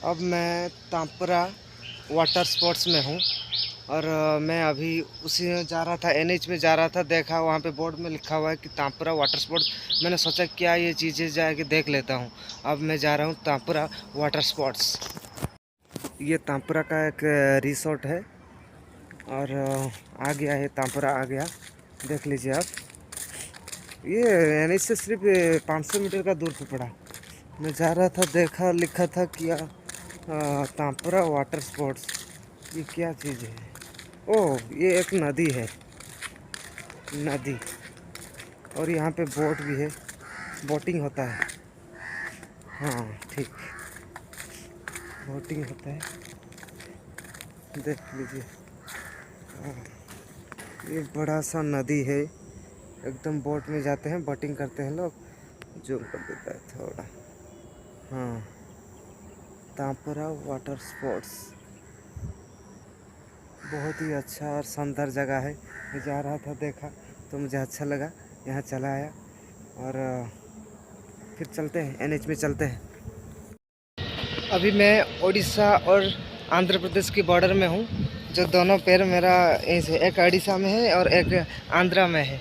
अब मैं तांपरा water sports में हूँ और मैं अभी उसी में जा रहा था, एनएच में जा रहा था। देखा वहाँ पे बोर्ड में लिखा हुआ है कि तांपरा वाटर स्पोर्ट्स। मैंने सोचा क्या ये चीज़ें जाके देख लेता हूँ। अब मैं जा रहा हूँ तांपरा वाटर स्पोर्ट्स। ये तांपरा का एक रिसोर्ट है और आ गया है, तांपरा आ गया, देख लीजिए आप। ये एनएच से सिर्फ 500 मीटर का दूर पे पड़ा। मैं जा रहा था, देखा लिखा था कि तांपरा वाटर स्पोर्ट्स, ये क्या चीज़ है? ओह, ये एक नदी है, नदी। और यहाँ पे बोट भी है, बोटिंग होता है। हाँ ठीक, बोटिंग होता है, देख लीजिए। हाँ, ये बड़ा सा नदी है, एकदम बोट में जाते हैं, बोटिंग करते हैं लोग। जूम कर देता है थोड़ा। हाँ, तांपरा वाटर स्पोर्ट्स बहुत ही अच्छा और शानदार जगह है। मैं जा रहा था, देखा तो मुझे अच्छा लगा, यहाँ चला आया। और फिर चलते हैं, एनएच में चलते हैं। अभी मैं उड़ीसा और आंध्र प्रदेश की बॉर्डर में हूँ, जो दोनों पैर मेरा ऐसे, एक उड़ीसा में है और एक आंध्रा में है।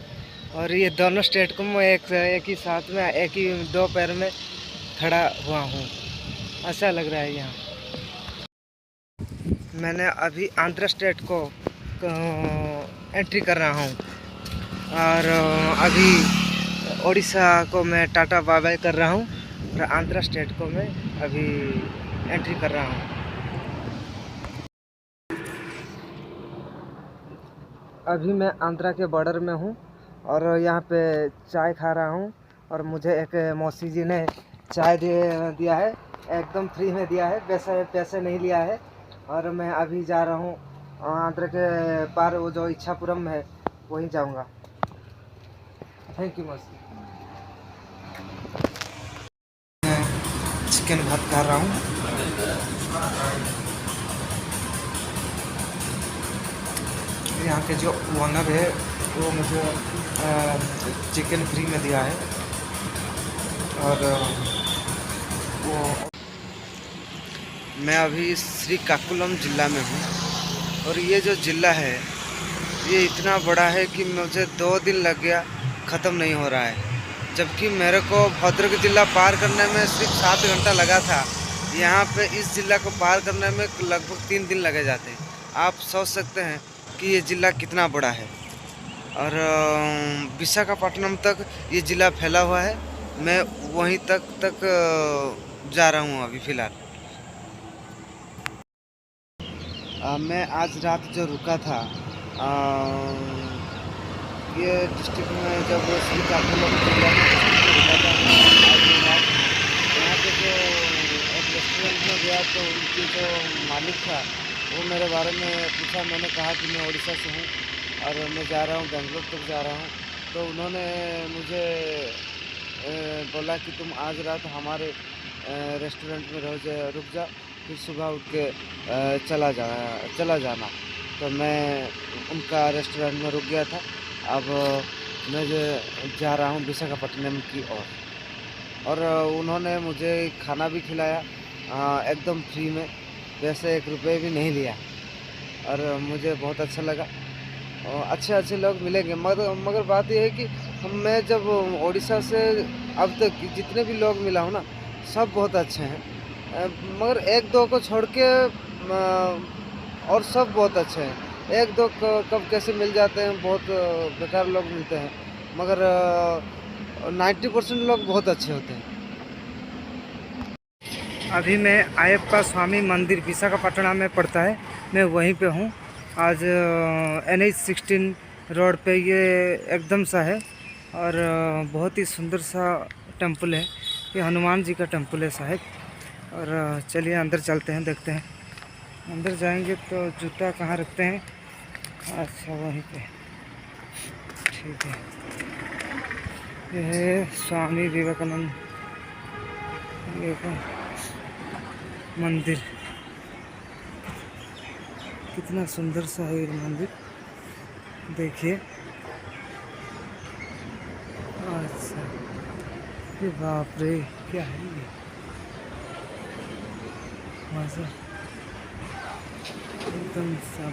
और ये दोनों स्टेट को मैं एक ही साथ में, एक ही दो पैर में खड़ा हुआ हूँ। अच्छा लग रहा है यहाँ। मैंने अभी आंध्र स्टेट को एंट्री कर रहा हूँ और अभी उड़ीसा को मैं टाटा बाय बाय कर रहा हूँ और आंध्र स्टेट को मैं अभी एंट्री कर रहा हूँ। अभी मैं आंध्रा के बॉर्डर में हूँ और यहाँ पे चाय खा रहा हूँ। और मुझे एक मौसी जी ने चाय दिया है, एकदम फ्री में दिया है, पैसे नहीं लिया है। और मैं अभी जा रहा हूँ आंध्र के पार, वो जो इच्छापुरम है वहीं जाऊँगा। थैंक यू मौसी। चिकन भात खा रहा हूँ। यहाँ के जो ओनर है वो मुझे चिकन फ्री में दिया है। और वो, मैं अभी श्रीकाकुलम ज़िला में हूँ और ये जो ज़िला है ये इतना बड़ा है कि मुझे 2 दिन लग गया, ख़त्म नहीं हो रहा है। जबकि मेरे को भद्रक ज़िला पार करने में सिर्फ 7 घंटा लगा था, यहाँ पे इस ज़िला को पार करने में लगभग 3 दिन लगे जाते। आप सोच सकते हैं कि ये ज़िला कितना बड़ा है। और विशाखापट्टनम तक ये ज़िला फैला हुआ है। मैं वहीं तक जा रहा हूँ अभी फ़िलहाल। मैं आज रात जो रुका था ये डिस्ट्रिक्ट में, जब श्रीकाकुलम जिला में रुका था आज रात, यहाँ पे जो एक रेस्टोरेंट में गया तो उनकी जो मालिक था वो मेरे बारे में पूछा। मैंने कहा कि मैं उड़ीसा से हूँ और मैं जा रहा हूँ बेंगलोर तक जा रहा हूँ। तो उन्होंने मुझे बोला कि तुम आज रात हमारे रेस्टोरेंट में रुक जा, फिर सुबह उठ के चला जाना। तो मैं उनका रेस्टोरेंट में रुक गया था। अब मैं जा रहा हूँ विशाखापट्टनम की ओर। और उन्होंने मुझे खाना भी खिलाया एकदम फ्री में, वैसे 1 रुपये भी नहीं लिया। और मुझे बहुत अच्छा लगा। अच्छे लोग मिलेंगे, मगर बात यह है कि मैं जब उड़ीसा से अब तक जितने भी लोग मिला हूँ ना, सब बहुत अच्छे हैं। मगर 1-2 को छोड़ के और सब बहुत अच्छे हैं। 1-2 कब कैसे मिल जाते हैं, बहुत बेकार लोग मिलते हैं, मगर 90% लोग बहुत अच्छे होते हैं। अभी मैं अयप्पा स्वामी मंदिर विशाखापट्टनम में पड़ता है, मैं वहीं पे हूँ। आज NH 16 रोड पे ये एकदम सा है और बहुत ही सुंदर सा टेम्पल है। ये हनुमान जी का टेम्पल है शायद। और चलिए अंदर चलते हैं, देखते हैं। अंदर जाएंगे तो जूता कहाँ रखते हैं? अच्छा, वहीं पे, ठीक है। यह है स्वामी विवेकानंद मंदिर। कितना सुंदर सा है ये मंदिर, देखिए। अच्छा, ये बाप रे, क्या है ये? वहाँ से एकदम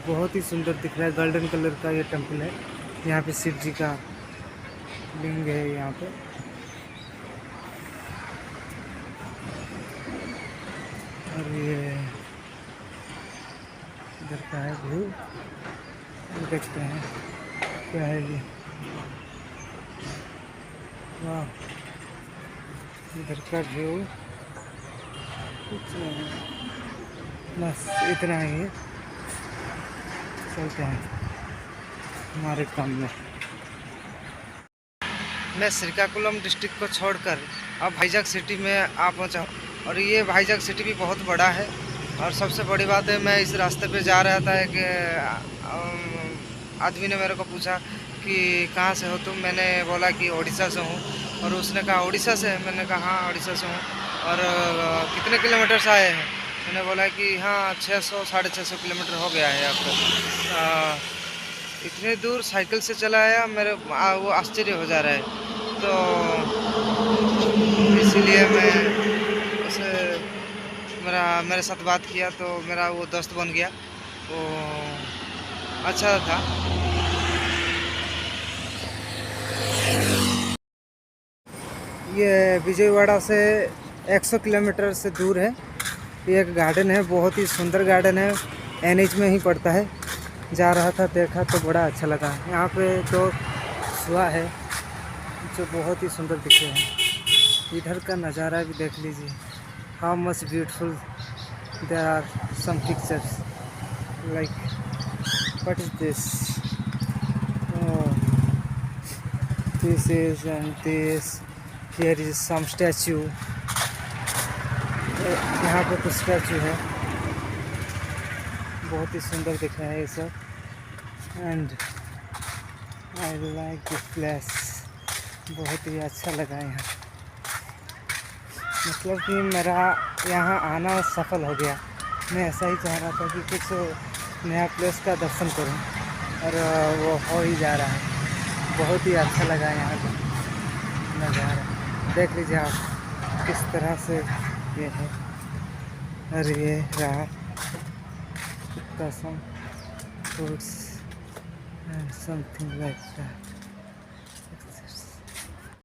बहुत ही सुंदर दिख रहा है। गोल्डन कलर का ये टेम्पल है। यहाँ पे शिव जी का लिंग है यहाँ पे। और ये इधर का है व्यू, देखते हैं क्या है ये। वाह, इधर का व्यू कुछ नहीं, बस इतना ही है। चलते हैं हमारे काम में। मैं श्रीकाकुलम डिस्ट्रिक्ट को छोड़कर अब भाईजाग सिटी में आ पहुँचा हूँ। और ये भाईजाग सिटी भी बहुत बड़ा है। और सबसे बड़ी बात है, मैं इस रास्ते पे जा रहा था कि आदमी ने मेरे को पूछा कि कहाँ से हो तुम। मैंने बोला कि उड़ीसा से हूँ। और उसने कहा उड़ीसा से? मैंने कहा हाँ उड़ीसा से हूँ। और कितने किलोमीटर से आए हैं? मैंने बोला कि हाँ 600 650 किलोमीटर हो गया है आपको। इतने दूर साइकिल से चला आया, मेरे वो आश्चर्य हो जा रहा है। तो इसीलिए मैं उसे मेरे साथ बात किया तो मेरा वो दोस्त बन गया। वो अच्छा था। ये विजयवाड़ा से 100 किलोमीटर से दूर है। ये एक गार्डन है, बहुत ही सुंदर गार्डन है। एनएच में ही पड़ता है। जा रहा था, देखा तो बड़ा अच्छा लगा। यहाँ पे तो सुहा है जो बहुत ही सुंदर दिख रहे हैं। इधर का नज़ारा भी देख लीजिए, how much beautiful. There are some pictures like what is this, this is and this, here is some statue. यहाँ पे कुछ स्टैचू है, बहुत ही सुंदर दिख रहा है ये सब। And I like this place, बहुत ही अच्छा लगा यहाँ। मतलब कि मेरा यहाँ आना सफल हो गया। मैं ऐसा ही चाह रहा था कि कुछ नया प्लेस का दर्शन करूँ, और वो हो ही जा रहा है। बहुत ही अच्छा लगा यहाँ का नज़ारा। देख लीजिए आप किस तरह से ये है। और ये रहा some fruits and something like that.